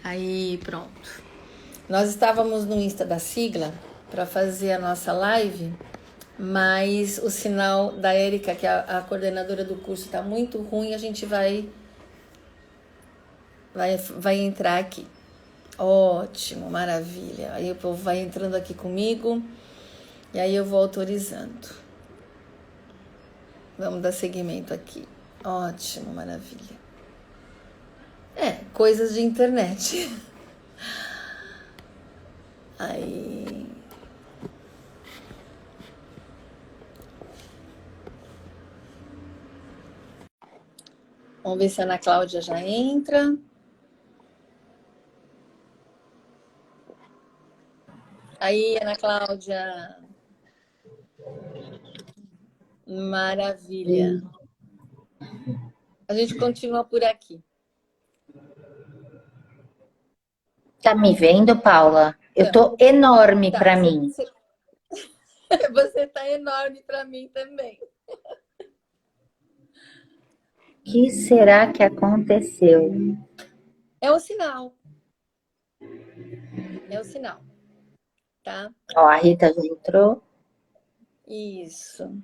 Aí, pronto. Nós estávamos no Insta da sigla para fazer a nossa live, mas o sinal da Érica, que é a coordenadora do curso, está muito ruim, a gente vai entrar aqui. Ótimo, maravilha. Aí o povo vai entrando aqui comigo e aí eu vou autorizando. Vamos dar seguimento aqui. Ótimo, maravilha. Coisas de internet. Aí. Vamos ver se a Ana Cláudia já entra. Aí, Ana Cláudia. Maravilha. A gente continua por aqui. Tá me vendo, Paula? Eu tô enorme para mim. Você tá enorme para mim também. O que será que aconteceu? É o sinal. É o sinal. Tá? Ó, a Rita já entrou. Isso.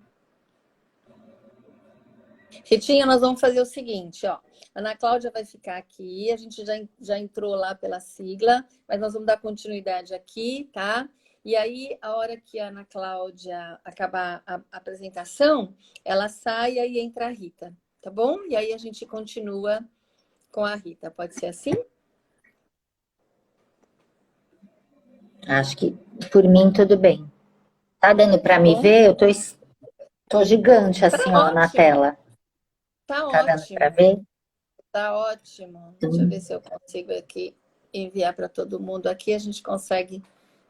Ritinha, nós vamos fazer o seguinte, ó. A Ana Cláudia vai ficar aqui, a gente já entrou lá pela sigla, mas nós vamos dar continuidade aqui, tá? E aí, a hora que a Ana Cláudia acabar a apresentação, ela sai e aí entra a Rita, tá bom? E aí a gente continua com a Rita, pode ser assim? Acho que por mim tudo bem. Tá dando para me Bom, ver? Eu tô gigante tá assim, ó, na ótimo, tela. tá Tá dando para ótimo, ver? tá ótimo. Deixa eu ver se eu consigo aqui enviar para todo mundo aqui, a gente consegue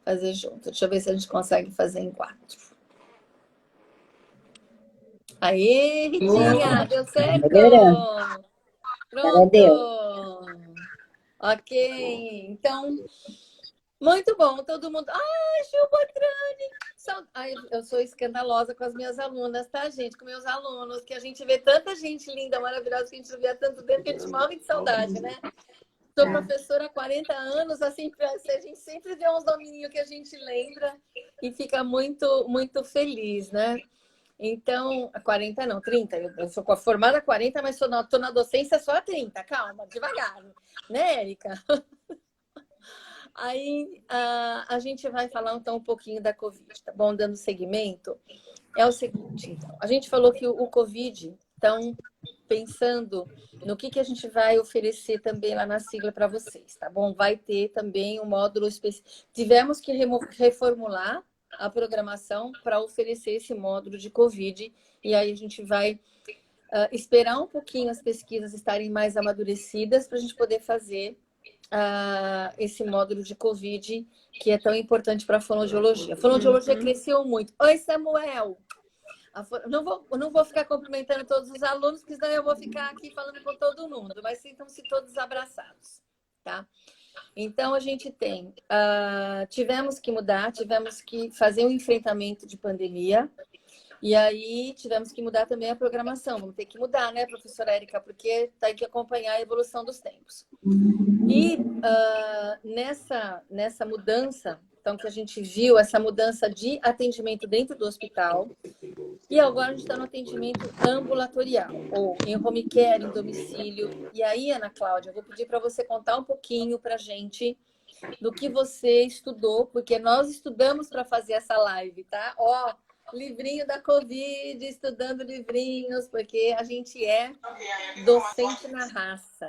fazer junto. Deixa eu ver se a gente consegue fazer em 4. Aê, Ritinha, deu Tá certo! melhorando. Agora deu. Pronto! Ok, então, muito bom, todo mundo. Ai, Gil Botrani! Ai, eu sou escandalosa com as minhas alunas, tá, gente? Com meus alunos, que a gente vê tanta gente linda, maravilhosa, que a gente não vê há tanto tempo que a gente morre de saudade, né? Sou professora há 40 anos, assim, a gente sempre vê uns nominhos que a gente lembra e fica muito, muito feliz, né? Então, 40 não, 30. Eu sou formada há 40, mas tô na docência só há 30. Calma, devagar. Né, Érica? Aí a gente vai falar então um pouquinho da Covid, tá bom? Dando seguimento. É o seguinte, então. A gente falou que o Covid, então, pensando no que a gente vai oferecer também lá na sigla para vocês, tá bom? Vai ter também um módulo específico. Tivemos que reformular a programação para oferecer esse módulo de Covid, e aí a gente vai esperar um pouquinho as pesquisas estarem mais amadurecidas para a gente poder fazer esse módulo de Covid, que é tão importante para a fonoaudiologia. A fonoaudiologia cresceu muito. Oi, Samuel! Não vou ficar cumprimentando todos os alunos, porque senão eu vou ficar aqui falando com todo mundo, mas sintam-se todos abraçados, tá? Então, a gente tem... tivemos que mudar, tivemos que fazer um enfrentamento de pandemia, e aí tivemos que mudar também a programação. Vamos ter que mudar, né, professora Érica? Porque tem que acompanhar a evolução dos tempos. E nessa mudança, então, que a gente viu, essa mudança de atendimento dentro do hospital, e agora a gente está no atendimento ambulatorial, ou em home care, em domicílio. E aí, Ana Cláudia, eu vou pedir para você contar um pouquinho para a gente do que você estudou, porque nós estudamos para fazer essa live, tá? Ó, livrinho da Covid, estudando livrinhos, porque a gente é docente na raça.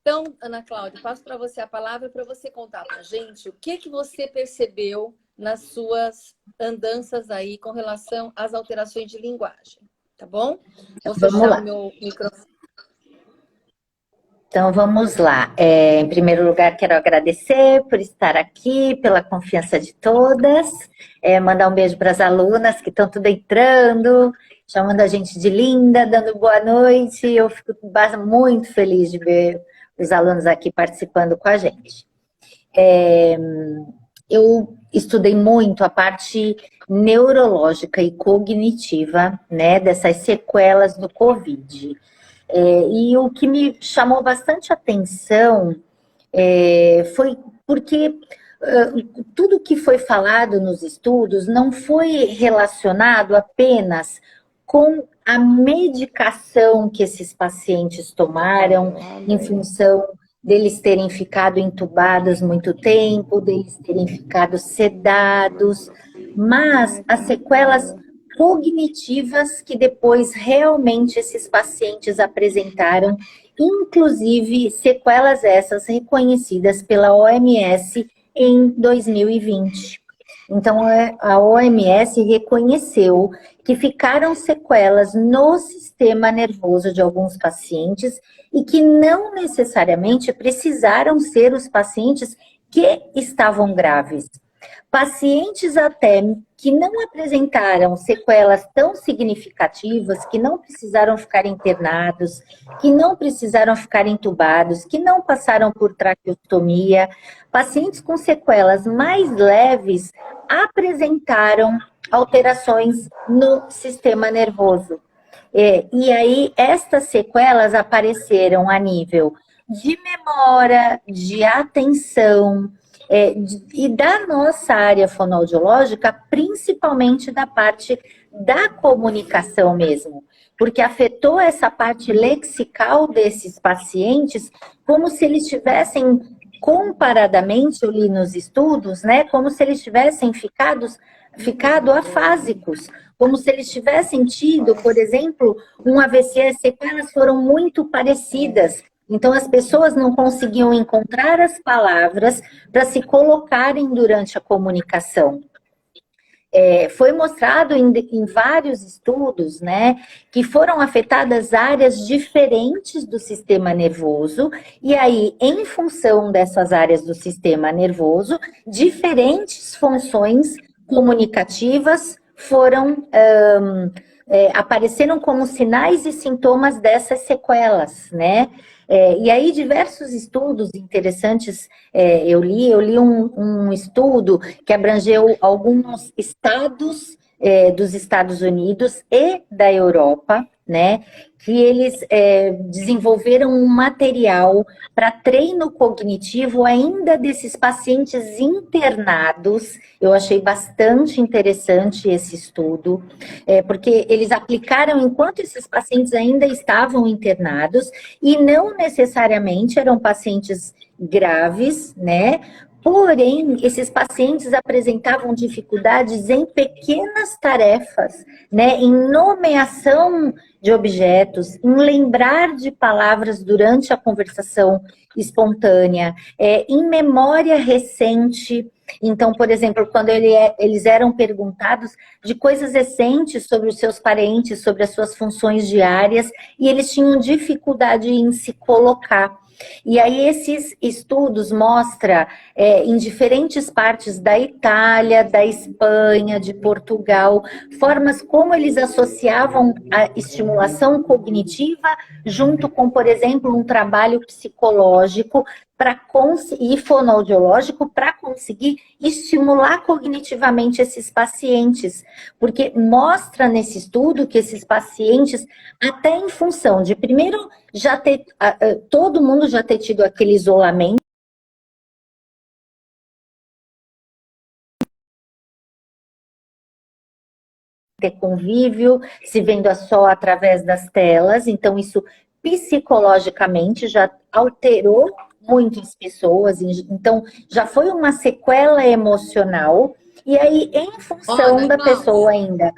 Então, Ana Cláudia, passo para você a palavra para você contar para a gente o que você percebeu nas suas andanças aí com relação às alterações de linguagem, tá bom? Vou Vamos fechar o lá. meu microfone. Então vamos lá. Em primeiro lugar, quero agradecer por estar aqui, pela confiança de todas. Mandar um beijo para as alunas que estão tudo entrando, chamando a gente de linda, dando boa noite. Eu fico muito feliz de ver os alunos aqui participando com a gente. Eu estudei muito a parte neurológica e cognitiva, né, dessas sequelas do Covid. E o que me chamou bastante atenção Foi porque tudo que foi falado nos estudos não foi relacionado apenas com a medicação que esses pacientes tomaram em função deles terem ficado entubados muito tempo, deles terem ficado sedados, mas as sequelas cognitivas que depois realmente esses pacientes apresentaram, inclusive sequelas essas reconhecidas pela OMS em 2020. Então, a OMS reconheceu que ficaram sequelas no sistema nervoso de alguns pacientes e que não necessariamente precisaram ser os pacientes que estavam graves. Pacientes até que não apresentaram sequelas tão significativas, que não precisaram ficar internados, que não precisaram ficar entubados, que não passaram por traqueostomia, pacientes com sequelas mais leves apresentaram alterações no sistema nervoso. E aí, estas sequelas apareceram a nível de memória, de atenção, e da nossa área fonoaudiológica, principalmente da parte da comunicação mesmo, porque afetou essa parte lexical desses pacientes, como se eles tivessem, comparadamente, eu li nos estudos, né, como se eles tivessem ficado afásicos, como se eles tivessem tido, por exemplo, um AVC, as sequelas foram muito parecidas. Então, as pessoas não conseguiam encontrar as palavras para se colocarem durante a comunicação. Foi mostrado em vários estudos, né, que foram afetadas áreas diferentes do sistema nervoso, e aí, em função dessas áreas do sistema nervoso, diferentes funções comunicativas foram apareceram como sinais e sintomas dessas sequelas, né? E aí diversos estudos interessantes eu li um estudo que abrangeu alguns estados dos Estados Unidos e da Europa, né? Que eles desenvolveram um material para treino cognitivo ainda desses pacientes internados. Eu achei bastante interessante esse estudo, porque eles aplicaram enquanto esses pacientes ainda estavam internados e não necessariamente eram pacientes graves, né? Porém, esses pacientes apresentavam dificuldades em pequenas tarefas, né? Em nomeação de objetos, em lembrar de palavras durante a conversação espontânea, em memória recente. Então, por exemplo, quando eles eram perguntados de coisas recentes sobre os seus parentes, sobre as suas funções diárias, e eles tinham dificuldade em se colocar. E aí esses estudos mostram em diferentes partes da Itália, da Espanha, de Portugal, formas como eles associavam a estimulação cognitiva junto com, por exemplo, um trabalho psicológico e fonoaudiológico para conseguir estimular cognitivamente esses pacientes. Porque mostra nesse estudo que esses pacientes, até em função de, primeiro, todo mundo já ter tido aquele isolamento, ter convívio, se vendo só através das telas, então isso psicologicamente já alterou muitas pessoas, então já foi uma sequela emocional, e aí em função da pessoa ainda.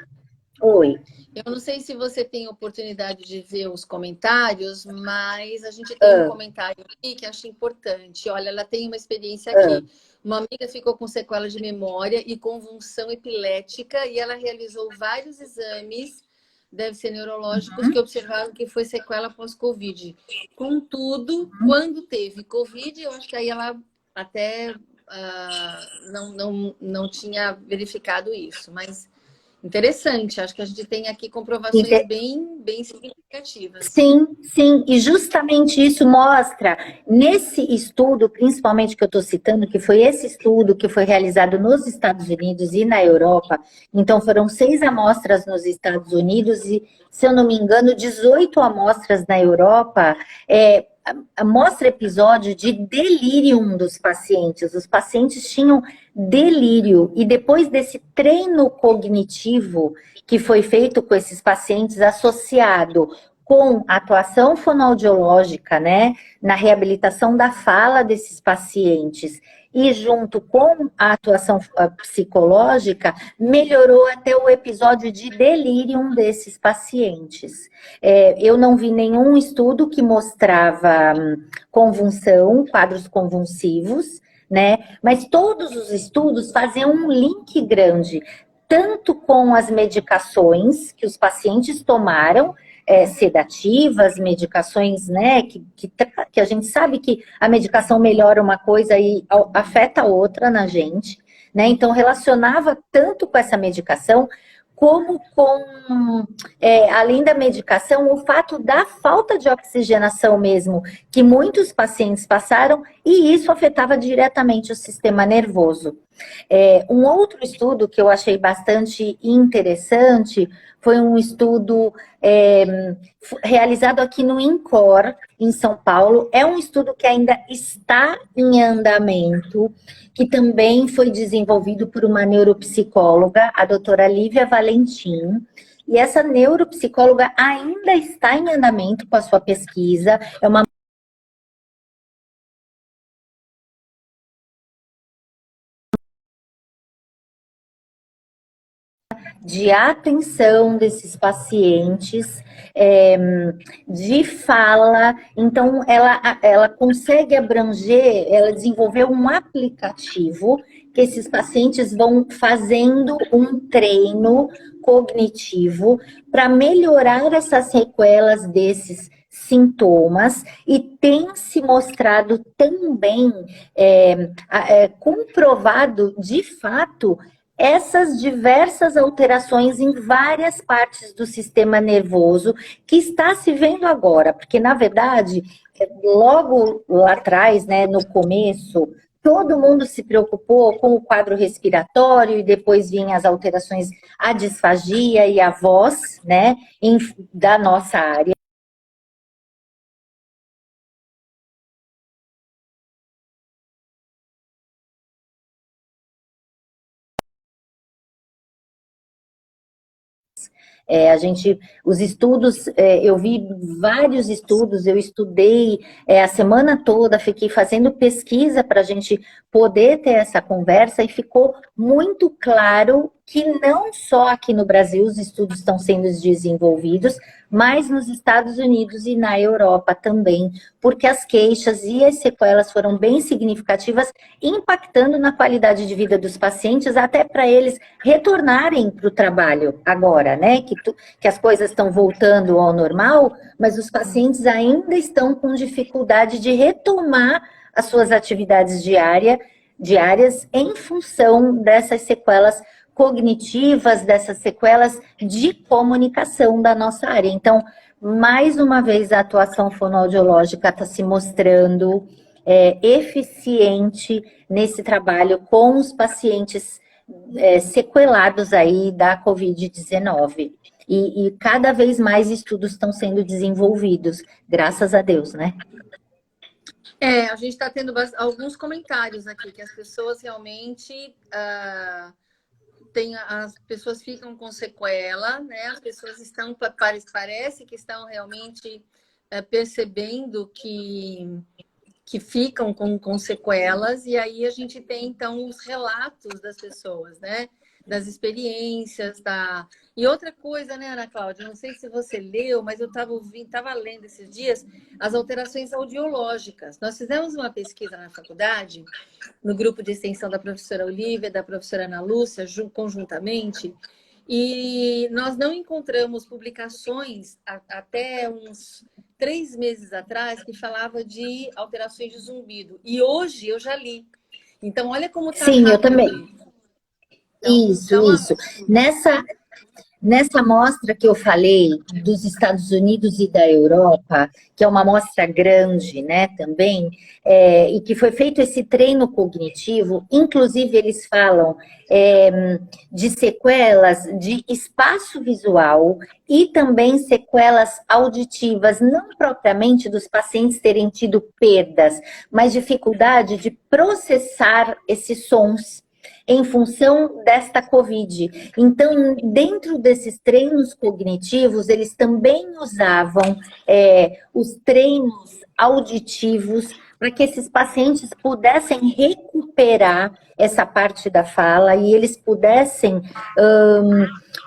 Oi. Eu não sei se você tem oportunidade de ver os comentários, mas a gente tem um comentário aqui que acho importante. Olha, ela tem uma experiência aqui. Uma amiga ficou com sequela de memória e convulsão epilética e ela realizou vários exames, deve ser neurológicos, que observaram que foi sequela pós-Covid. Contudo, quando teve Covid, eu acho que aí ela até não tinha verificado isso, mas... Interessante, acho que a gente tem aqui comprovações bem significativas. Sim, sim, e justamente isso mostra, nesse estudo, principalmente que eu estou citando, que foi esse estudo que foi realizado nos Estados Unidos e na Europa, então foram 6 amostras nos Estados Unidos e, se eu não me engano, 18 amostras na Europa, mostra episódio de delírio dos pacientes. Os pacientes tinham delírio. E depois desse treino cognitivo que foi feito com esses pacientes, associado com a atuação fonoaudiológica, né, na reabilitação da fala desses pacientes, e junto com a atuação psicológica, melhorou até o episódio de delírio desses pacientes. Eu não vi nenhum estudo que mostrava convulsão, quadros convulsivos, né? Mas todos os estudos faziam um link grande, tanto com as medicações que os pacientes tomaram, sedativas, medicações, né, que a gente sabe que a medicação melhora uma coisa e afeta a outra na gente, né? Então, relacionava tanto com essa medicação, como com, além da medicação, o fato da falta de oxigenação mesmo, que muitos pacientes passaram, e isso afetava diretamente o sistema nervoso. Um outro estudo que eu achei bastante interessante foi um estudo realizado aqui no INCOR, em São Paulo. É um estudo que ainda está em andamento, que também foi desenvolvido por uma neuropsicóloga, a doutora Lívia Valentim. E essa neuropsicóloga ainda está em andamento com a sua pesquisa. É uma de atenção desses pacientes, de fala. Então, ela consegue abranger, ela desenvolveu um aplicativo que esses pacientes vão fazendo um treino cognitivo para melhorar essas sequelas desses sintomas, e tem se mostrado também comprovado de fato essas diversas alterações em várias partes do sistema nervoso que está se vendo agora, porque na verdade, logo lá atrás, né, no começo, todo mundo se preocupou com o quadro respiratório, e depois vinham as alterações, a disfagia e a voz, né, da nossa área. Os estudos, eu vi vários estudos, eu estudei a semana toda, fiquei fazendo pesquisa para a gente poder ter essa conversa, e ficou muito claro que não só aqui no Brasil os estudos estão sendo desenvolvidos, mas nos Estados Unidos e na Europa também, porque as queixas e as sequelas foram bem significativas, impactando na qualidade de vida dos pacientes, até para eles retornarem para o trabalho agora, né? Que as coisas estão voltando ao normal, mas os pacientes ainda estão com dificuldade de retomar as suas atividades diárias em função dessas sequelas cognitivas, dessas sequelas de comunicação da nossa área. Então, mais uma vez, a atuação fonoaudiológica está se mostrando eficiente nesse trabalho com os pacientes sequelados aí da Covid-19. E cada vez mais estudos estão sendo desenvolvidos, graças a Deus, né? A gente está tendo alguns comentários aqui, que as pessoas realmente... as pessoas ficam com sequela, né? As pessoas estão, parece que estão realmente percebendo que ficam com sequelas, e aí a gente tem, então, os relatos das pessoas, né? Das experiências, E outra coisa, né, Ana Cláudia? Não sei se você leu, mas eu estava lendo esses dias as alterações audiológicas. Nós fizemos uma pesquisa na faculdade, no grupo de extensão da professora Olívia, da professora Ana Lúcia, conjuntamente, e nós não encontramos publicações até uns 3 meses atrás que falava de alterações de zumbido. E hoje eu já li. Então, olha como está rápido. Sim, eu também. Então, isso. Nessa amostra que eu falei dos Estados Unidos e da Europa, que é uma amostra grande, né, também, e que foi feito esse treino cognitivo, inclusive eles falam de sequelas de espaço visual e também sequelas auditivas, não propriamente dos pacientes terem tido perdas, mas dificuldade de processar esses sons em função desta Covid. Então, dentro desses treinos cognitivos, eles também usavam os treinos auditivos para que esses pacientes pudessem recuperar essa parte da fala e eles pudessem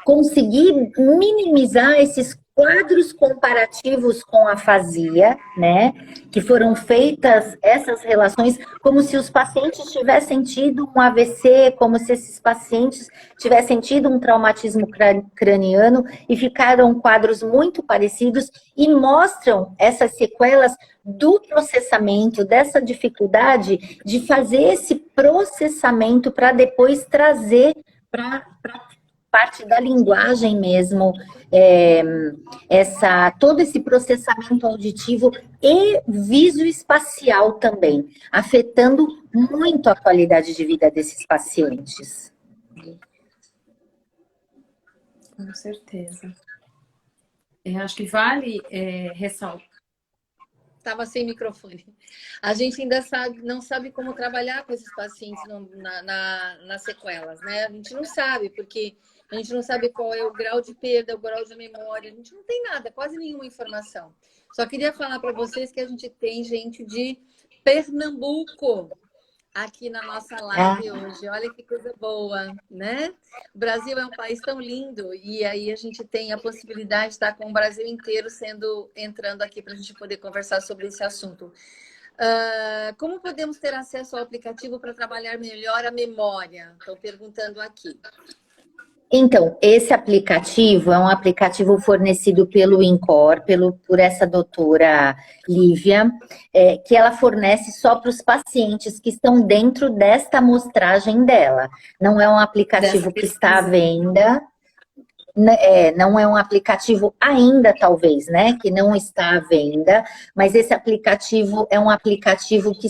conseguir minimizar esses quadros comparativos com a afasia, né? Que foram feitas essas relações como se os pacientes tivessem tido um AVC, como se esses pacientes tivessem tido um traumatismo craniano e ficaram quadros muito parecidos e mostram essas sequelas do processamento, dessa dificuldade de fazer esse processamento para depois trazer para parte da linguagem mesmo, todo esse processamento auditivo e visoespacial também, afetando muito a qualidade de vida desses pacientes. Com certeza. Acho que vale ressaltar. Estava sem microfone. A gente ainda não sabe como trabalhar com esses pacientes nas sequelas, né? A gente não sabe, porque a gente não sabe qual é o grau de perda, o grau de memória, a gente não tem nada, quase nenhuma informação. Só queria falar para vocês que a gente tem gente de Pernambuco aqui na nossa live hoje. Olha que coisa boa, né? O Brasil é um país tão lindo e aí a gente tem a possibilidade de estar com o Brasil inteiro entrando aqui para a gente poder conversar sobre esse assunto. Como podemos ter acesso ao aplicativo para trabalhar melhor a memória? Estou perguntando aqui. Então, esse aplicativo é um aplicativo fornecido pelo INCOR, por essa doutora Lívia, que ela fornece só para os pacientes que estão dentro desta amostragem dela. Não é um aplicativo que está à venda, não é um aplicativo ainda, talvez, né, que não está à venda, mas esse aplicativo é um aplicativo que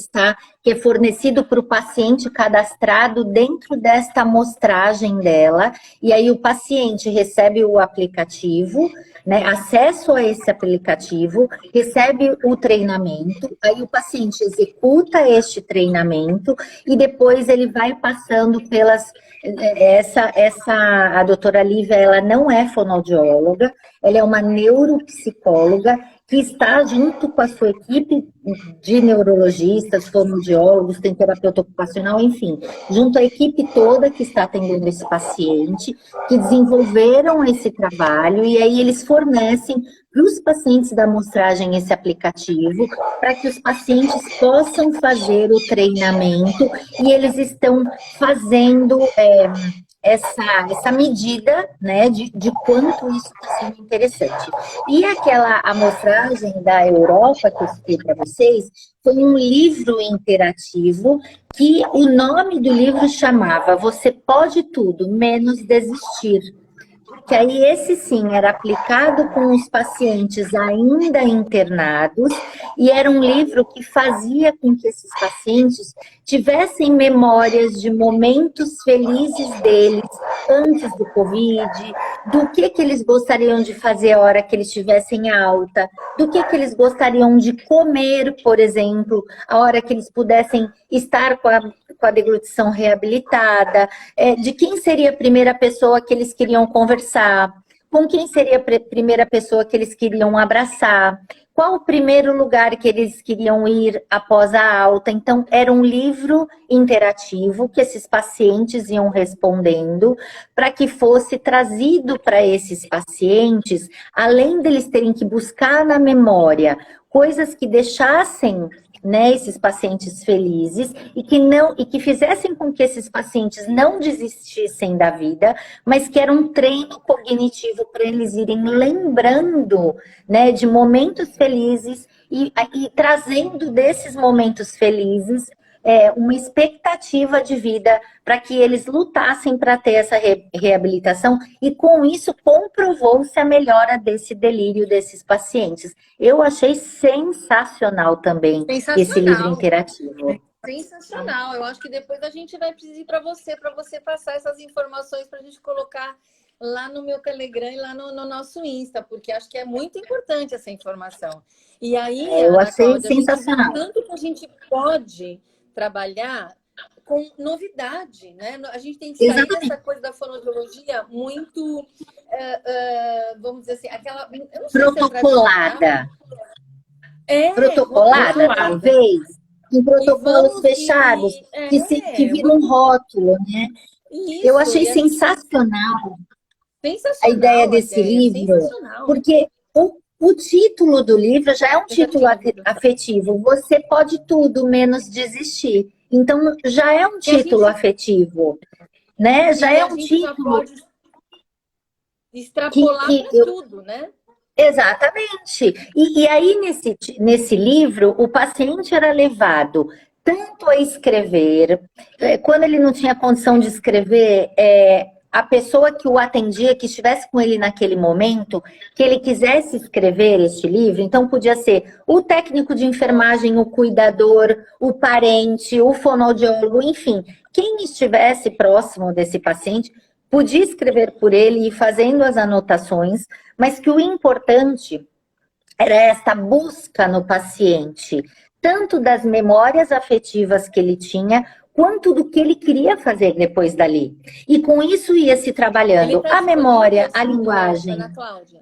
é fornecido para o paciente cadastrado dentro desta amostragem dela, e aí o paciente recebe o aplicativo, né, acesso a esse aplicativo, recebe o treinamento, aí o paciente executa este treinamento e depois ele vai passando pelas... A doutora Lívia, ela não é fonoaudióloga, ela é uma neuropsicóloga que está junto com a sua equipe de neurologistas, fonoaudiólogos, tem terapeuta ocupacional, enfim, junto à equipe toda que está atendendo esse paciente, que desenvolveram esse trabalho e aí eles fornecem para os pacientes da amostragem esse aplicativo, para que os pacientes possam fazer o treinamento e eles estão fazendo essa medida, né, de quanto isso está sendo interessante. E aquela amostragem da Europa que eu citei para vocês foi um livro interativo que o nome do livro chamava Você Pode Tudo, Menos Desistir. Que aí esse sim era aplicado com os pacientes ainda internados e era um livro que fazia com que esses pacientes tivessem memórias de momentos felizes deles antes do Covid, do que eles gostariam de fazer a hora que eles estivessem alta, do que eles gostariam de comer, por exemplo, a hora que eles pudessem estar com a deglutição reabilitada, de quem seria a primeira pessoa que eles queriam conversar, com quem seria a primeira pessoa que eles queriam abraçar, qual o primeiro lugar que eles queriam ir após a alta. Então, era um livro interativo que esses pacientes iam respondendo para que fosse trazido para esses pacientes, além deles terem que buscar na memória coisas que deixassem, né, esses pacientes felizes e que fizessem com que esses pacientes não desistissem da vida, mas que era um treino cognitivo para eles irem lembrando, né, de momentos felizes e trazendo desses momentos felizes uma expectativa de vida para que eles lutassem para ter essa reabilitação, e com isso comprovou-se a melhora desse delírio desses pacientes. Eu achei sensacional também esse livro interativo. Sensacional. Eu acho que depois a gente vai pedir para você passar essas informações para a gente colocar lá no meu Telegram e lá no nosso Insta, porque acho que é muito importante essa informação. E aí, eu achei Cláudia, sensacional. Tanto que a gente pode trabalhar com novidade, né? A gente tem que sair dessa coisa da fonoaudiologia muito, vamos dizer assim, aquela... Eu não sei protocolada. Se protocolada, talvez. Em protocolos fechados, que vira um rótulo, né? Isso, eu achei sensacional a ideia desse livro, porque o título do livro já é um título afetivo. Você pode tudo menos desistir. Então, já é um título afetivo, né? Já é um título pode extrapolar para tudo, né? Exatamente. E aí, nesse livro, o paciente era levado tanto a escrever, quando ele não tinha condição de escrever, a pessoa que o atendia, que estivesse com ele naquele momento, que ele quisesse escrever este livro, então podia ser o técnico de enfermagem, o cuidador, o parente, o fonoaudiólogo, enfim, quem estivesse próximo desse paciente podia escrever por ele e ir fazendo as anotações, mas que o importante era esta busca no paciente, tanto das memórias afetivas que ele tinha, quanto do que ele queria fazer depois dali. E com isso ia se trabalhando a memória, a linguagem. Ana Cláudia,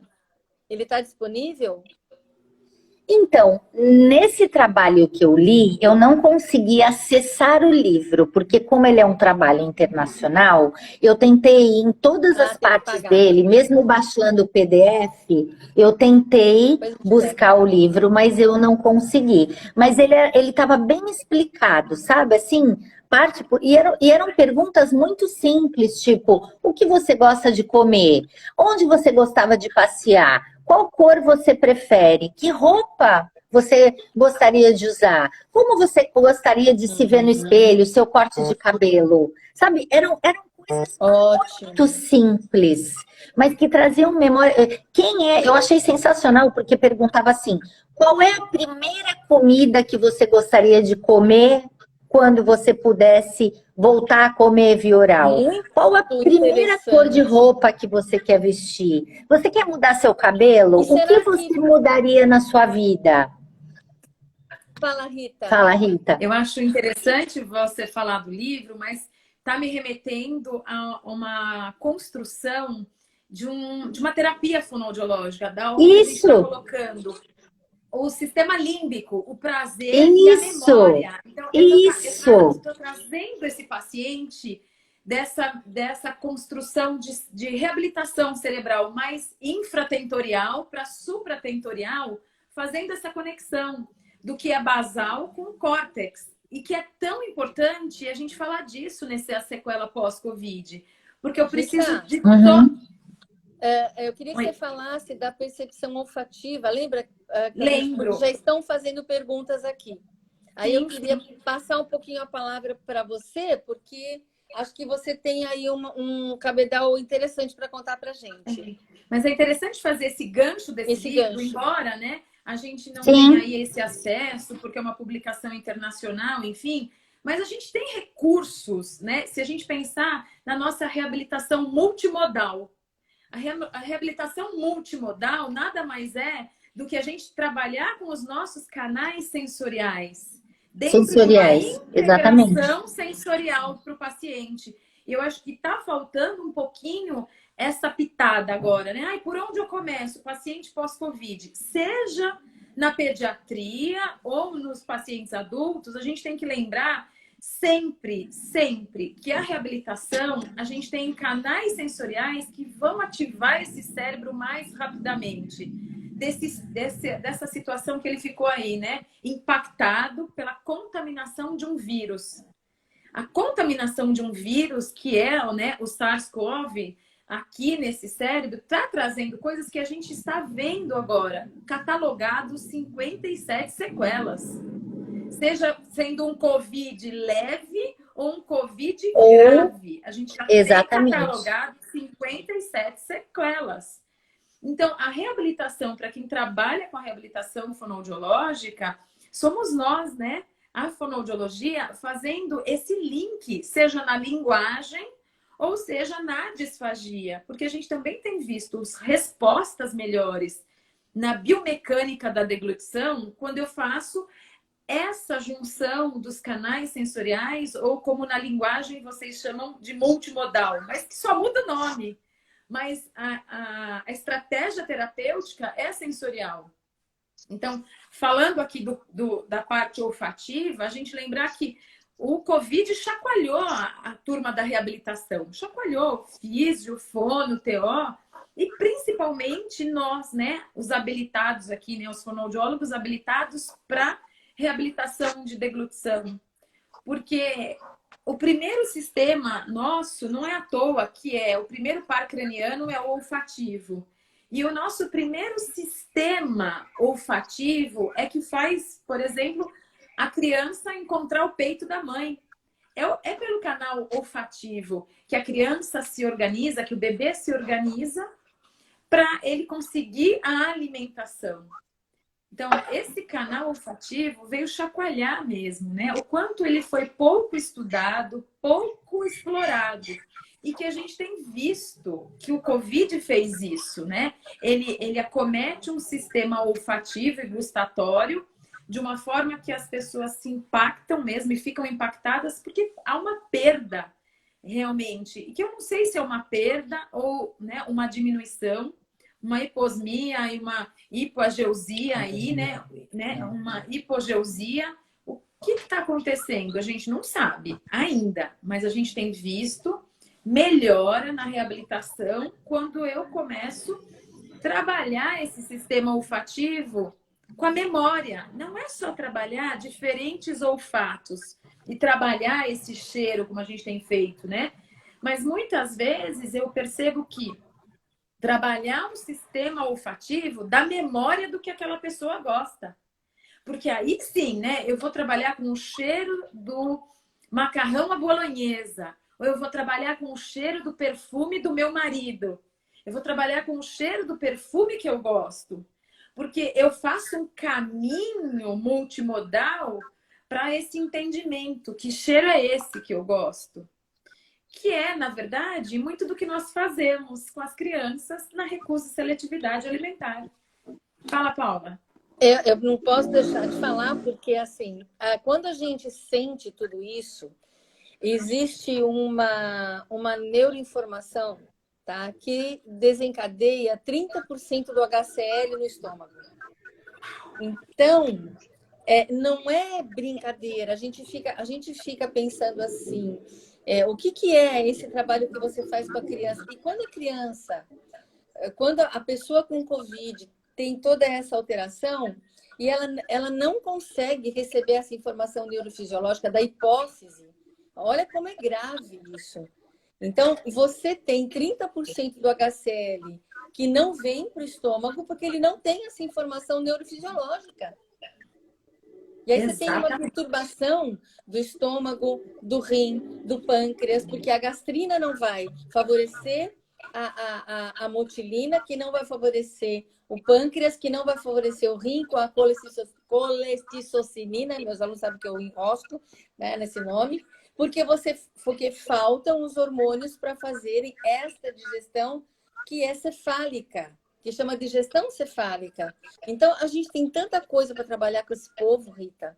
ele está disponível? Então, nesse trabalho que eu li, eu não consegui acessar o livro, porque como ele é um trabalho internacional, eu tentei em todas as partes dele, mesmo baixando o PDF, eu tentei buscar o livro, mas eu não consegui. Mas ele estava bem explicado, sabe? Assim, e eram perguntas muito simples, tipo, o que você gosta de comer? Onde você gostava de passear? Qual cor você prefere? Que roupa você gostaria de usar? Como você gostaria de se ver no espelho? Seu corte de cabelo? Sabe, eram coisas muito simples, mas que traziam memória. Eu achei sensacional, porque perguntava assim, qual é a primeira comida que você gostaria de comer quando você pudesse voltar a comer via oral? Qual a primeira cor de roupa que você quer vestir? Você quer mudar seu cabelo? O que você mudaria na sua vida? Fala, Rita. Fala, Rita. Eu acho interessante você falar do livro, mas está me remetendo a uma construção de uma terapia fonoaudiológica, da onde a gente está colocando o sistema límbico, o prazer e a memória. Então, eu estou trazendo esse paciente dessa construção de reabilitação cerebral mais infratentorial para supratentorial, fazendo essa conexão do que é basal com o córtex. E que é tão importante a gente falar disso nessa sequela pós-Covid. Porque eu preciso de... eu queria que você falasse da percepção olfativa. Lembra? Lembro. Já estão fazendo perguntas aqui. Aí eu queria passar um pouquinho a palavra para você, porque acho que você tem aí um cabedal interessante para contar para a gente. Mas é interessante fazer esse gancho desse livro, embora, né, a gente não tenha aí esse acesso, porque é uma publicação internacional, enfim... Mas a gente tem recursos, né? Se a gente pensar na nossa reabilitação multimodal. A reabilitação multimodal nada mais é do que a gente trabalhar com os nossos canais sensoriais. Sensoriais, exatamente. Integração sensorial para o paciente. E eu acho que está faltando um pouquinho essa pitada agora, né? Ai, por onde eu começo? Paciente pós-Covid. Seja na pediatria ou nos pacientes adultos, a gente tem que lembrar sempre que a reabilitação, a gente tem canais sensoriais que vão ativar esse cérebro mais rapidamente. Dessa situação que ele ficou aí, né? Impactado pela contaminação de um vírus. A contaminação de um vírus, que é, né, o SARS-CoV, aqui nesse cérebro, está trazendo coisas que a gente está vendo agora. Catalogados 57 sequelas. seja sendo um COVID leve ou um COVID Ou- grave. A gente já Exatamente. tem catalogado 57 sequelas. Então, a reabilitação, para quem trabalha com a reabilitação fonoaudiológica, somos nós, né? A fonoaudiologia fazendo esse link, seja na linguagem ou seja na disfagia, porque a gente também tem visto respostas melhores na biomecânica da deglutição quando eu faço essa junção dos canais sensoriais, ou como na linguagem vocês chamam de multimodal, mas que só muda o nome. Mas a estratégia terapêutica é sensorial. Então, falando aqui da parte olfativa, a gente lembrar que o Covid chacoalhou a turma da reabilitação. Chacoalhou físio, fono, TO, e principalmente nós, né? Os habilitados aqui, né? Os fonoaudiólogos habilitados para reabilitação de deglutição. Porque o primeiro sistema nosso, não é à toa que o primeiro par craniano é o olfativo. E o nosso primeiro sistema olfativo é que faz, por exemplo, a criança encontrar o peito da mãe. É pelo canal olfativo que a criança se organiza, que o bebê se organiza para ele conseguir a alimentação. Então, esse canal olfativo veio chacoalhar mesmo, né? O quanto ele foi pouco estudado, pouco explorado. E que a gente tem visto que o Covid fez isso, né? Ele acomete um sistema olfativo e gustatório de uma forma que as pessoas se impactam mesmo e ficam impactadas porque há uma perda realmente. E que eu não sei se é uma perda ou, né, uma diminuição, uma hiposmia e uma hipogeusia aí, né? Uma hipogeusia. O que está acontecendo? A gente não sabe ainda, mas a gente tem visto melhora na reabilitação quando eu começo a trabalhar esse sistema olfativo com a memória. Não é só trabalhar diferentes olfatos e trabalhar esse cheiro como a gente tem feito, né? Mas muitas vezes eu percebo que trabalhar um sistema olfativo da memória do que aquela pessoa gosta. Porque aí sim, né? Eu vou trabalhar com o cheiro do macarrão à bolonhesa. Ou eu vou trabalhar com o cheiro do perfume do meu marido. Eu vou trabalhar com o cheiro do perfume que eu gosto. Porque eu faço um caminho multimodal para esse entendimento. Que cheiro é esse que eu gosto? Que é, na verdade, muito do que nós fazemos com as crianças na recusa e seletividade alimentar. Fala, Paula. Eu não posso deixar de falar, porque assim, quando a gente sente tudo isso, existe uma neuroinformação, tá, que desencadeia 30% do HCl no estômago. Então, não é brincadeira, a gente fica pensando assim, o que é esse trabalho que você faz com a criança? E quando a pessoa com Covid tem toda essa alteração e ela não consegue receber essa informação neurofisiológica da hipófise, olha como é grave isso. Então, você tem 30% do HCl que não vem para o estômago porque ele não tem essa informação neurofisiológica. E aí você tem uma perturbação do estômago, do rim, do pâncreas, porque a gastrina não vai favorecer a motilina, que não vai favorecer o pâncreas, que não vai favorecer o rim com a colecistocinina, meus alunos sabem que eu enrosco, né, nesse nome, porque faltam os hormônios para fazerem esta digestão que é cefálica, que chama digestão cefálica. Então, a gente tem tanta coisa para trabalhar com esse povo, Rita.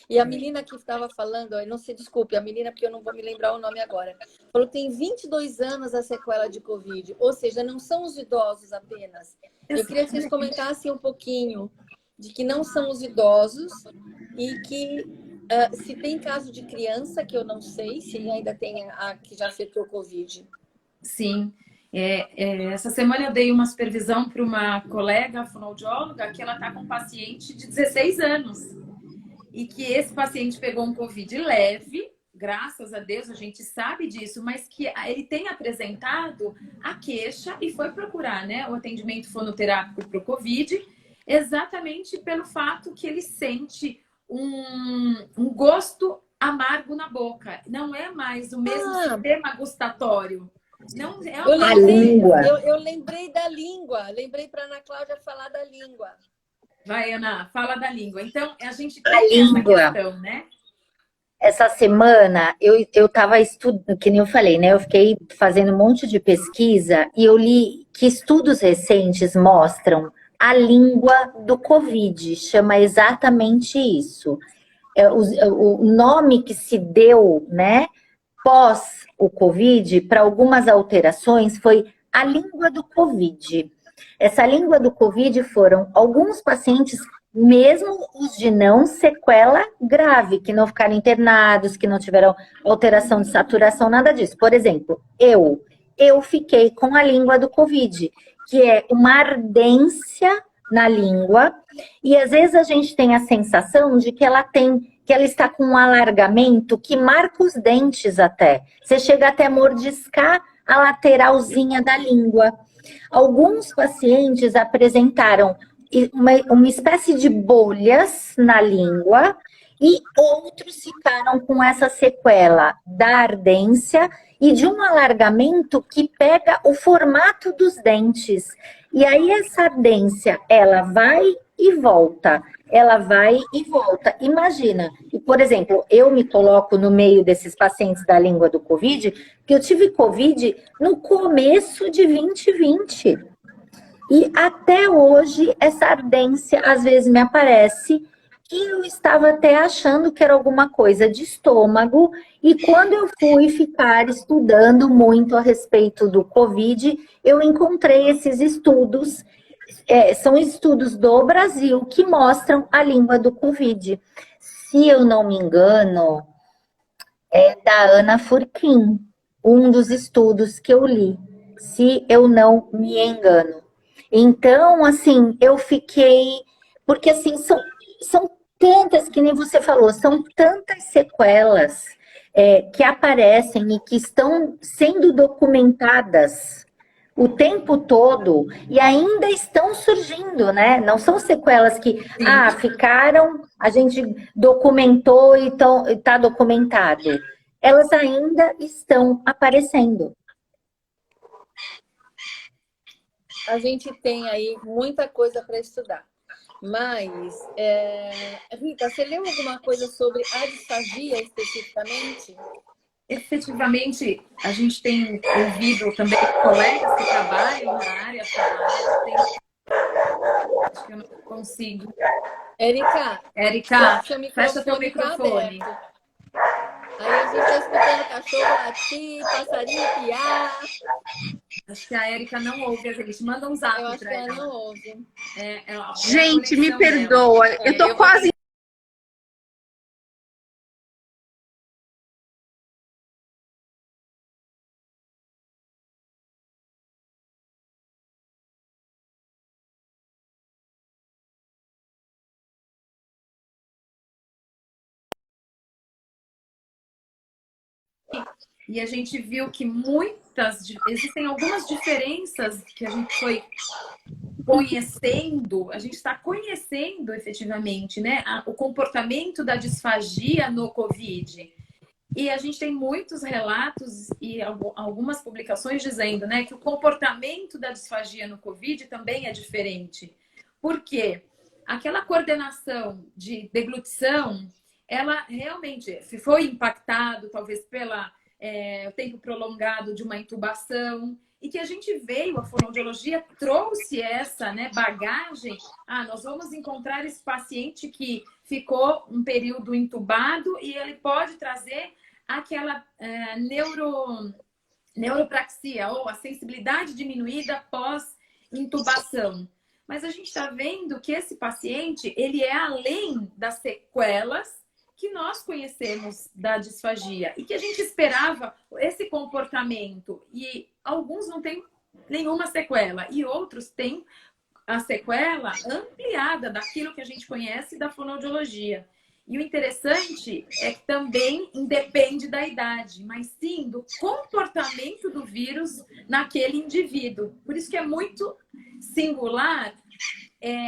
E a menina que estava falando, não se desculpe, a menina, porque eu não vou me lembrar o nome agora, falou que tem 22 anos a sequela de Covid, ou seja, não são os idosos apenas. Eu queria que vocês comentassem um pouquinho de que não são os idosos e que se tem caso de criança, que eu não sei se ainda tem a que já afetou Covid. Sim. Essa semana eu dei uma supervisão para uma colega fonoaudióloga que ela está com um paciente de 16 anos. E que esse paciente pegou um Covid leve, graças a Deus a gente sabe disso, mas que ele tem apresentado a queixa e foi procurar, né, o atendimento fonoterápico para o Covid, exatamente pelo fato que ele sente um gosto amargo na boca. Não é mais o mesmo sistema gustatório. Não é A língua. Eu lembrei da língua. Lembrei para Ana Cláudia falar da língua. Vai, Ana, fala da língua. Então, a gente A tem essa língua. questão, né? Essa semana eu estava estudando, que nem eu falei, né? Eu fiquei fazendo um monte de pesquisa e eu li que estudos recentes mostram a língua do Covid, chama exatamente isso. O nome que se deu, né, pós o Covid, para algumas alterações, foi a língua do Covid. Essa língua do Covid foram alguns pacientes, mesmo os de não sequela grave, que não ficaram internados, que não tiveram alteração de saturação, nada disso. Por exemplo, eu fiquei com a língua do Covid, que é uma ardência na língua, e às vezes a gente tem a sensação de que ela está com um alargamento que marca os dentes até. Você chega até a mordiscar a lateralzinha da língua. Alguns pacientes apresentaram uma espécie de bolhas na língua e outros ficaram com essa sequela da ardência e de um alargamento que pega o formato dos dentes. E aí essa ardência, ela vai e volta. Ela vai e volta. Imagina, e por exemplo, eu me coloco no meio desses pacientes da língua do Covid, que eu tive Covid no começo de 2020. E até hoje, essa ardência às vezes me aparece e eu estava até achando que era alguma coisa de estômago. E quando eu fui ficar estudando muito a respeito do Covid, eu encontrei esses estudos. São estudos do Brasil que mostram a língua do Covid. Se eu não me engano, é da Ana Furquim, um dos estudos que eu li, se eu não me engano. Então, assim, eu fiquei... Porque, assim, são tantas, que nem você falou, são tantas sequelas que aparecem e que estão sendo documentadas o tempo todo e ainda estão surgindo, né? Não são sequelas que ficaram, a gente documentou e está documentado. Elas ainda estão aparecendo. A gente tem aí muita coisa para estudar. Mas, Rita, você leu alguma coisa sobre a disfagia especificamente? Efetivamente, a gente tem ouvido também colegas que trabalham na área, acho que eu não consigo. Érica, Fecha teu microfone. Tá aberto. Aí a gente está escutando cachorro latir, passarinho piar. Acho que a Érica não ouve a gente. Manda um zap. Eu acho que ela não ouve. Gente, me perdoa. Eu tô quase... E a gente viu que existem algumas diferenças que a gente foi conhecendo, a gente está conhecendo efetivamente, né, o comportamento da disfagia no Covid. E a gente tem muitos relatos e algumas publicações dizendo, né, que o comportamento da disfagia no Covid também é diferente. Por quê? Aquela coordenação de deglutição, ela realmente foi impactada, talvez o tempo prolongado de uma intubação, e que a gente veio, a fonoaudiologia trouxe essa, né, bagagem. Nós vamos encontrar esse paciente que ficou um período intubado e ele pode trazer aquela neuropraxia ou a sensibilidade diminuída pós-intubação. Mas a gente está vendo que esse paciente, ele é além das sequelas que nós conhecemos da disfagia e que a gente esperava esse comportamento. E alguns não têm nenhuma sequela e outros têm a sequela ampliada daquilo que a gente conhece da fonoaudiologia. E o interessante é que também independe da idade, mas sim do comportamento do vírus naquele indivíduo. Por isso que é muito singular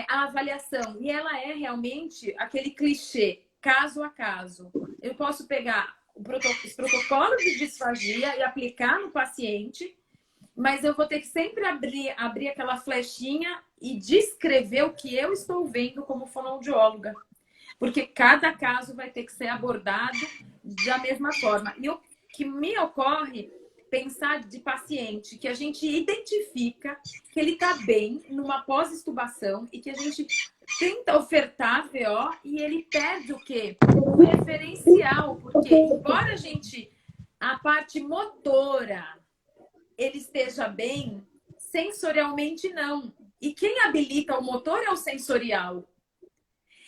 a avaliação. E ela é realmente aquele clichê. caso a caso. Eu posso pegar os protocolos de disfagia e aplicar no paciente, mas eu vou ter que sempre abrir aquela flechinha e descrever o que eu estou vendo como fonoaudióloga. Porque cada caso vai ter que ser abordado da mesma forma. E o que me ocorre pensar de paciente que a gente identifica que ele está bem numa pós-extubação e que a gente tenta ofertar VO e ele perde o quê? O referencial, porque embora a parte motora, ele esteja bem, sensorialmente não. E quem habilita o motor é o sensorial.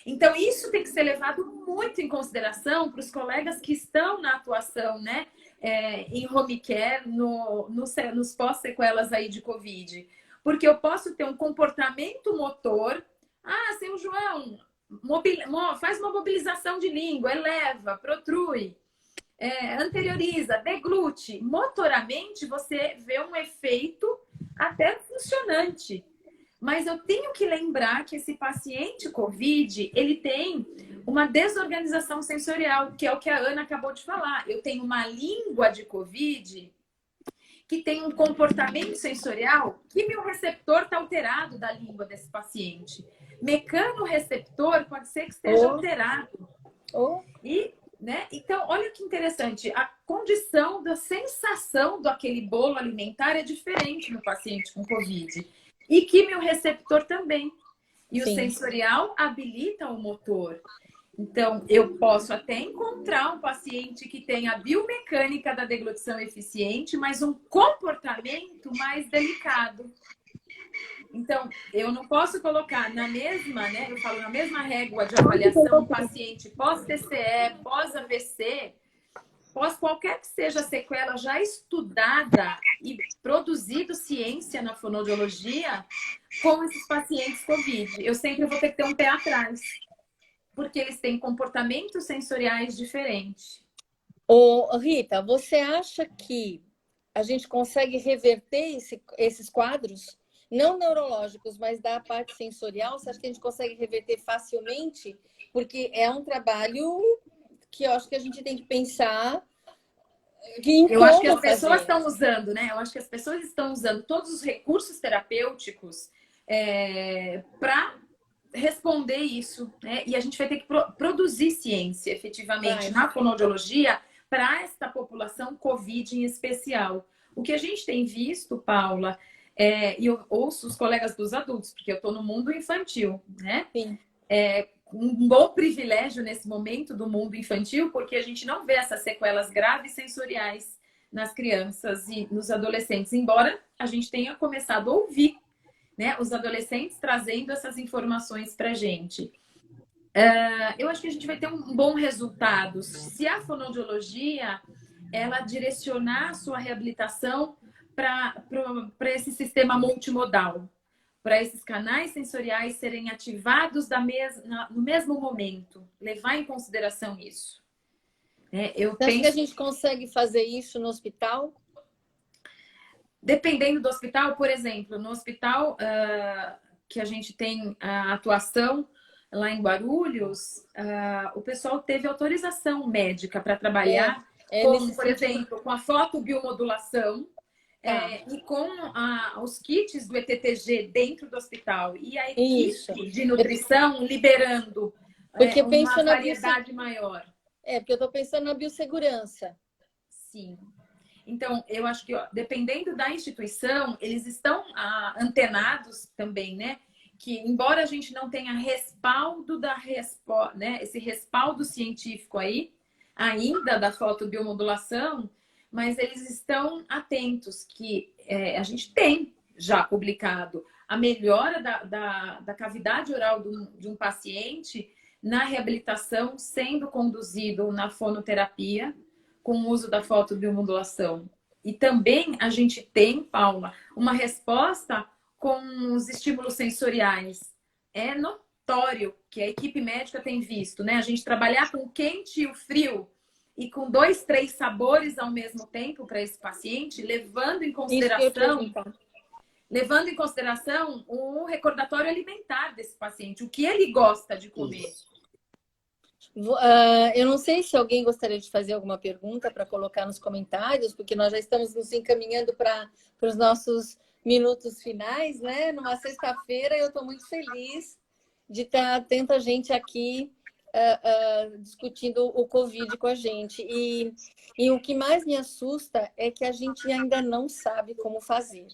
Então, isso tem que ser levado muito em consideração para os colegas que estão na atuação, né? Em home care, nos pós-sequelas aí de Covid. Porque eu posso ter um comportamento motor. Seu João, faz uma mobilização de língua, eleva, protrui, anterioriza, deglute. Motoramente, você vê um efeito até funcionante. Mas eu tenho que lembrar que esse paciente COVID, ele tem uma desorganização sensorial, que é o que a Ana acabou de falar. Eu tenho uma língua de COVID que tem um comportamento sensorial que meu receptor está alterado da língua desse paciente. Mecanorreceptor pode ser que esteja alterado. E, né? Então, olha que interessante. A condição da sensação daquele bolo alimentar é diferente no paciente com COVID. E que meu receptor também. E Sim. O sensorial habilita o motor. Então, eu posso até encontrar um paciente que tem a biomecânica da deglutição eficiente, mas um comportamento mais delicado. Então, eu não posso colocar na mesma, né? Eu falo na mesma régua de avaliação um paciente pós-TCE, pós-AVC, pós qualquer que seja a sequela já estudada e produzido ciência na fonoaudiologia com esses pacientes COVID. Eu sempre vou ter que ter um pé atrás, porque eles têm comportamentos sensoriais diferentes. Rita, você acha que a gente consegue reverter esses quadros, não neurológicos, mas da parte sensorial? Você acha que a gente consegue reverter facilmente? Porque é um trabalho que eu acho que a gente tem que pensar eu acho que as pessoas estão usando, né? Eu acho que as pessoas estão usando todos os recursos terapêuticos para responder isso, né? E a gente vai ter que produzir ciência, efetivamente, na fonoaudiologia para esta população COVID em especial. O que a gente tem visto, Paula, e eu ouço os colegas dos adultos, porque eu estou no mundo infantil, né? Sim. Um bom privilégio nesse momento do mundo infantil, porque a gente não vê essas sequelas graves sensoriais nas crianças e nos adolescentes, embora a gente tenha começado a ouvir, né, os adolescentes trazendo essas informações para a gente. Eu acho que a gente vai ter um bom resultado se a fonoaudiologia ela direcionar a sua reabilitação para esse sistema multimodal, para esses canais sensoriais serem ativados no mesmo momento, levar em consideração isso. Você acha que a gente consegue fazer isso no hospital? Dependendo do hospital, por exemplo, no hospital que a gente tem a atuação lá em Guarulhos, o pessoal teve autorização médica para trabalhar, por exemplo, com a fotobiomodulação, e com os kits do ETTG dentro do hospital. E a equipe de nutrição liberando uma variedade maior. Porque eu estou pensando na biossegurança. Sim. Então, eu acho que, dependendo da instituição, eles estão antenados também, né? Que, embora a gente não tenha respaldo né? Esse respaldo científico aí, ainda da fotobiomodulação, mas eles estão atentos que a gente tem já publicado a melhora da cavidade oral de um paciente na reabilitação sendo conduzido na fonoterapia com o uso da fotobiomodulação. E também a gente tem, Paula, uma resposta com os estímulos sensoriais. É notório que a equipe médica tem visto, né? A gente trabalhar com o quente e o frio e com 2, 3 sabores ao mesmo tempo para esse paciente, levando em consideração o recordatório alimentar desse paciente, o que ele gosta de comer. Eu não sei se alguém gostaria de fazer alguma pergunta para colocar nos comentários, porque nós já estamos nos encaminhando para os nossos minutos finais, né? Numa sexta-feira, eu estou muito feliz de ter tanta gente aqui discutindo o Covid com a gente. E o que mais me assusta é que a gente ainda não sabe como fazer.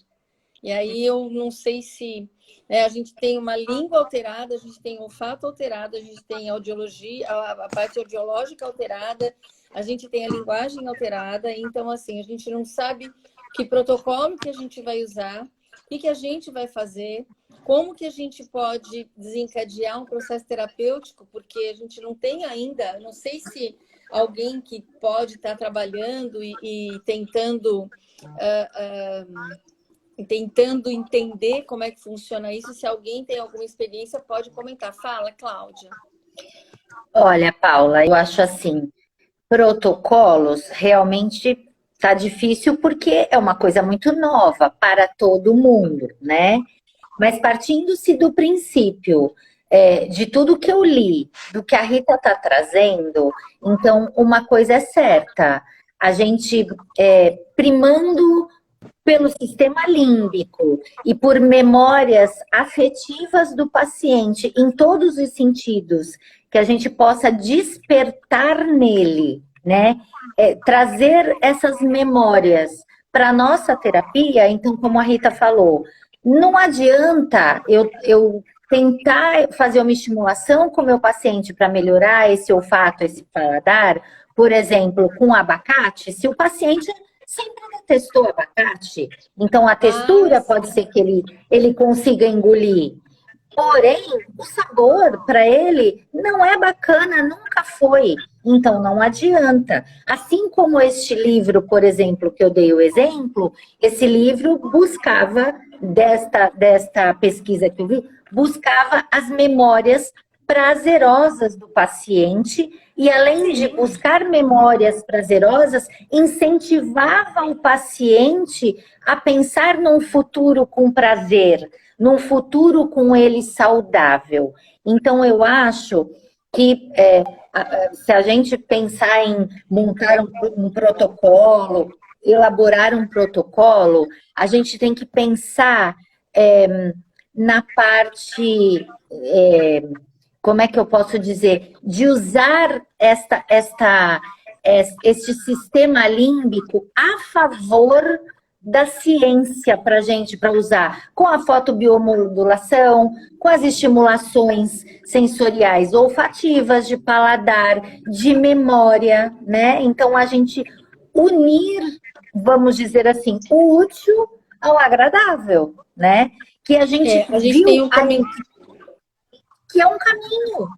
E aí eu não sei se a gente tem uma língua alterada, a gente tem olfato alterado, a gente tem audiologia, a parte audiológica alterada, a gente tem a linguagem alterada. Então, assim, a gente não sabe que protocolo que a gente vai usar, o que a gente vai fazer, como que a gente pode desencadear um processo terapêutico, porque a gente não tem ainda, não sei se alguém que pode estar trabalhando e tentando entender como é que funciona isso. Se alguém tem alguma experiência, pode comentar. Fala, Cláudia. Olha, Paula, eu acho assim, protocolos realmente tá difícil porque é uma coisa muito nova para todo mundo, né? Mas partindo-se do princípio de tudo que eu li, do que a Rita está trazendo, então uma coisa é certa, a gente primando pelo sistema límbico e por memórias afetivas do paciente em todos os sentidos, que a gente possa despertar nele, né? Trazer essas memórias para a nossa terapia. Então, como a Rita falou, não adianta eu tentar fazer uma estimulação com o meu paciente para melhorar esse olfato, esse paladar, por exemplo, com abacate, se o paciente sempre testou abacate, então a textura pode ser que ele consiga engolir. Porém, o sabor para ele não é bacana, nunca foi. Então não adianta. Assim como este livro, por exemplo, que eu dei o exemplo, esse livro buscava, desta pesquisa que eu vi, buscava as memórias prazerosas do paciente e, além de buscar memórias prazerosas, incentivava o paciente a pensar num futuro com prazer, num futuro com ele saudável. Então, eu acho que se a gente pensar em montar um protocolo, elaborar um protocolo, a gente tem que pensar na parte, como é que eu posso dizer, de usar este sistema límbico a favor da ciência para a gente, para usar com a fotobiomodulação, com as estimulações sensoriais olfativas, de paladar, de memória, né? Então, a gente unir, vamos dizer assim, o útil ao agradável, né? Que a gente viu tem um caminho. Que é um caminho,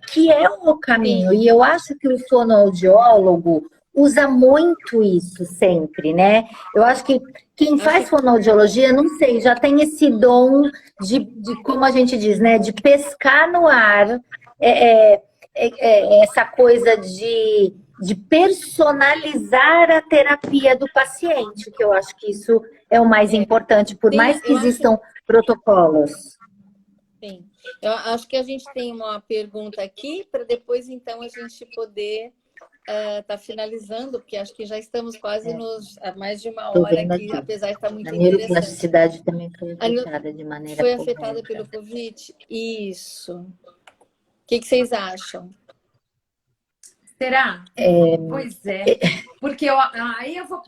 que é o caminho. Sim. E eu acho que o fonoaudiólogo usa muito isso sempre, né? Eu acho que quem faz fonoaudiologia, não sei, já tem esse dom de como a gente diz, né? De pescar no ar, essa coisa de personalizar a terapia do paciente, que eu acho que isso é o mais importante, por mais que existam protocolos. Sim. Eu acho que a gente tem uma pergunta aqui, para depois, então, a gente poder tá finalizando, porque acho que já estamos quase há mais de uma hora aqui, apesar de estar muito interessante. A neuroplasticidade também foi afetada de maneira Foi afetada pelo Covid? Isso. O que vocês acham? Será? Pois é. Porque aí eu vou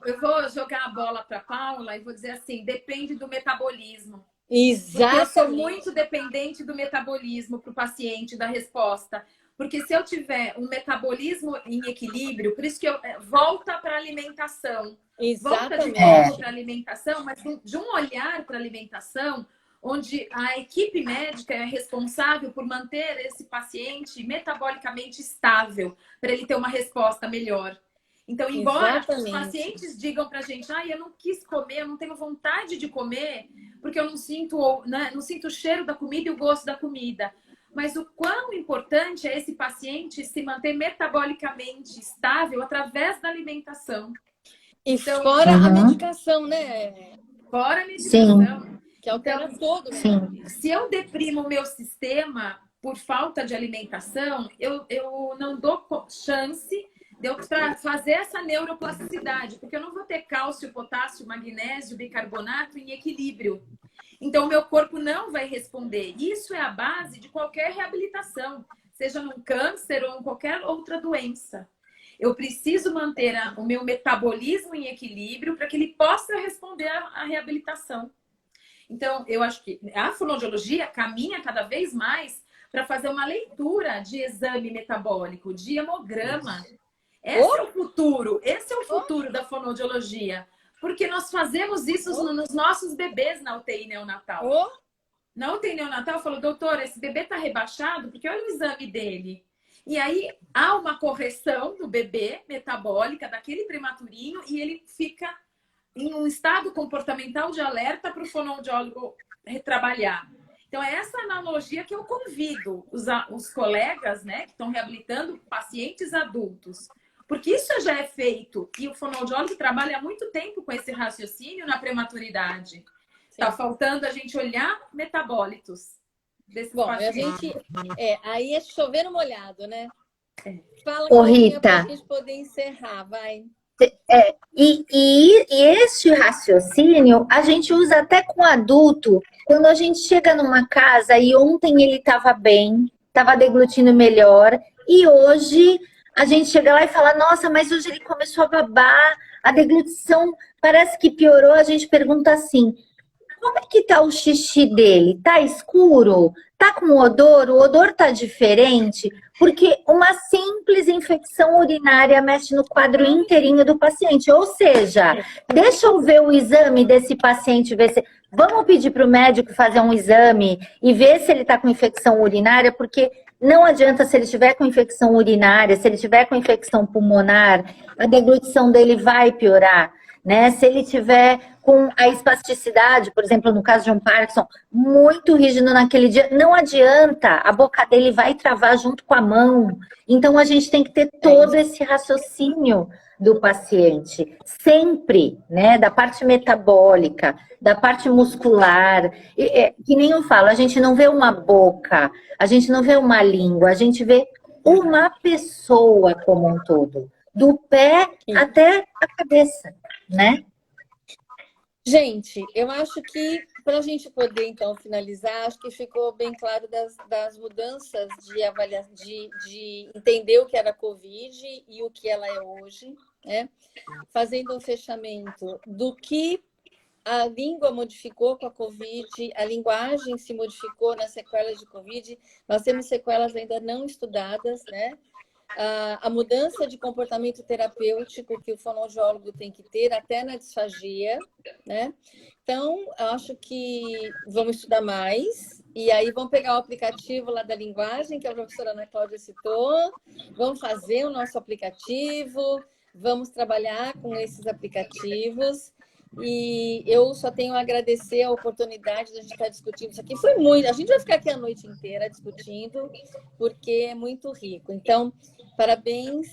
jogar a bola para a Paula e vou dizer assim, depende do metabolismo. Exatamente. Porque eu sou muito dependente do metabolismo para o paciente, da resposta. Porque se eu tiver um metabolismo em equilíbrio, por isso que eu volta para a alimentação. Exatamente. Volta de novo para a alimentação, mas de um olhar para a alimentação, onde a equipe médica é responsável por manter esse paciente metabolicamente estável, para ele ter uma resposta melhor. Então, embora os pacientes digam para a gente, eu não quis comer, eu não tenho vontade de comer, porque eu não sinto, né, não sinto o cheiro da comida e o gosto da comida. Mas o quão importante é esse paciente se manter metabolicamente estável através da alimentação. Então, fora a medicação, né? Fora a medicação. Sim. Que altera todo. Sim. Se eu deprimo o meu sistema, por falta de alimentação, eu não dou chance de eu fazer essa neuroplasticidade, porque eu não vou ter cálcio, potássio, magnésio, bicarbonato em equilíbrio. Então, o meu corpo não vai responder. Isso é a base de qualquer reabilitação, seja num câncer ou em qualquer outra doença. Eu preciso manter o meu metabolismo em equilíbrio para que ele possa responder à reabilitação. Então, eu acho que a fonoaudiologia caminha cada vez mais para fazer uma leitura de exame metabólico, de hemograma. Esse é o futuro da fonoaudiologia. Porque nós fazemos isso nos nossos bebês na UTI neonatal. Na UTI neonatal, eu falo, doutor, esse bebê está rebaixado, porque olha o exame dele. E aí, há uma correção do bebê metabólica, daquele prematurinho, e ele fica em um estado comportamental de alerta para o fonoaudiólogo retrabalhar. Então, é essa analogia que eu convido os colegas, né, que estão reabilitando pacientes adultos. Porque isso já é feito. E o fonoaudiólogo trabalha há muito tempo com esse raciocínio na prematuridade. Está faltando a gente olhar metabólitos desses pacientes. A gente... aí é chover no molhado, né? Fala Ô, Rita, para a gente poder encerrar, vai. E esse raciocínio a gente usa até com adulto. Quando a gente chega numa casa e ontem ele estava bem, estava deglutindo melhor, e hoje a gente chega lá e fala, nossa, mas hoje ele começou a babar, a deglutição parece que piorou. A gente pergunta assim, como é que tá o xixi dele? Tá escuro? Tá com odor? O odor tá diferente? Porque uma simples infecção urinária mexe no quadro inteirinho do paciente. Ou seja, deixa eu ver o exame desse paciente, ver se... Vamos pedir para o médico fazer um exame e ver se ele está com infecção urinária, porque não adianta, se ele estiver com infecção urinária, se ele estiver com infecção pulmonar, a deglutição dele vai piorar, né? Se ele tiver com a espasticidade, por exemplo, no caso de um Parkinson, muito rígido naquele dia, não adianta, a boca dele vai travar junto com a mão. Então, a gente tem que ter todo esse raciocínio do paciente, sempre, né? Da parte metabólica, da parte muscular. Que nem eu falo, a gente não vê uma boca, a gente não vê uma língua, a gente vê uma pessoa como um todo, do pé até a cabeça, né? Gente, eu acho que para a gente poder, então, finalizar, acho que ficou bem claro das mudanças de entender o que era a Covid e o que ela é hoje, né? Fazendo um fechamento do que a língua modificou com a Covid, a linguagem se modificou nas sequelas de Covid, nós temos sequelas ainda não estudadas, né? A mudança de comportamento terapêutico que o fonoaudiólogo tem que ter até na disfagia, né? Então, acho que vamos estudar mais e aí vamos pegar o aplicativo lá da linguagem que a professora Ana Cláudia citou, vamos fazer o nosso aplicativo, vamos trabalhar com esses aplicativos e eu só tenho a agradecer a oportunidade de a gente estar discutindo isso aqui. Foi muito, a gente vai ficar aqui a noite inteira discutindo, porque é muito rico. Então, parabéns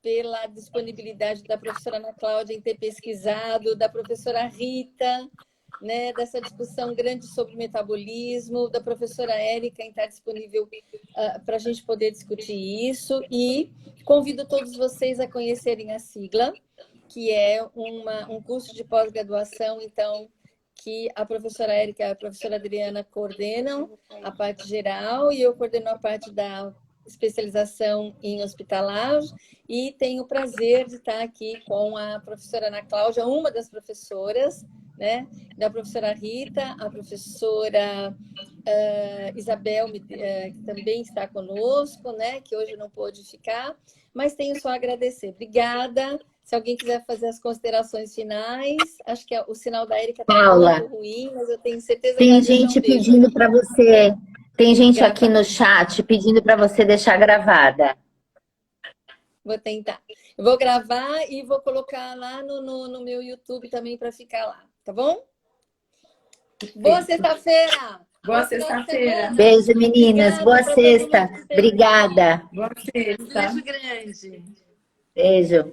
pela disponibilidade da professora Ana Cláudia em ter pesquisado, da professora Rita, né, dessa discussão grande sobre metabolismo, da professora Érica em estar disponível para a gente poder discutir isso. E convido todos vocês a conhecerem a sigla, que é um curso de pós-graduação, então, que a professora Érica e a professora Adriana coordenam a parte geral e eu coordeno a parte da especialização em hospitalar e tenho o prazer de estar aqui com a professora Ana Cláudia, uma das professoras, né, da professora Rita, a professora Isabel, que também está conosco, né, que hoje não pôde ficar, mas tenho só a agradecer. Obrigada. Se alguém quiser fazer as considerações finais, acho que o sinal da Érica está muito ruim, mas eu tenho certeza que tem gente pedindo para você, tem gente gravar aqui no chat pedindo para você deixar gravada. Vou tentar. Eu vou gravar e vou colocar lá no meu YouTube também para ficar lá, tá bom? Boa sexta-feira! Boa sexta-feira! Beijo, meninas. Boa sexta. Obrigada. Boa sexta. Beijo grande. Beijo.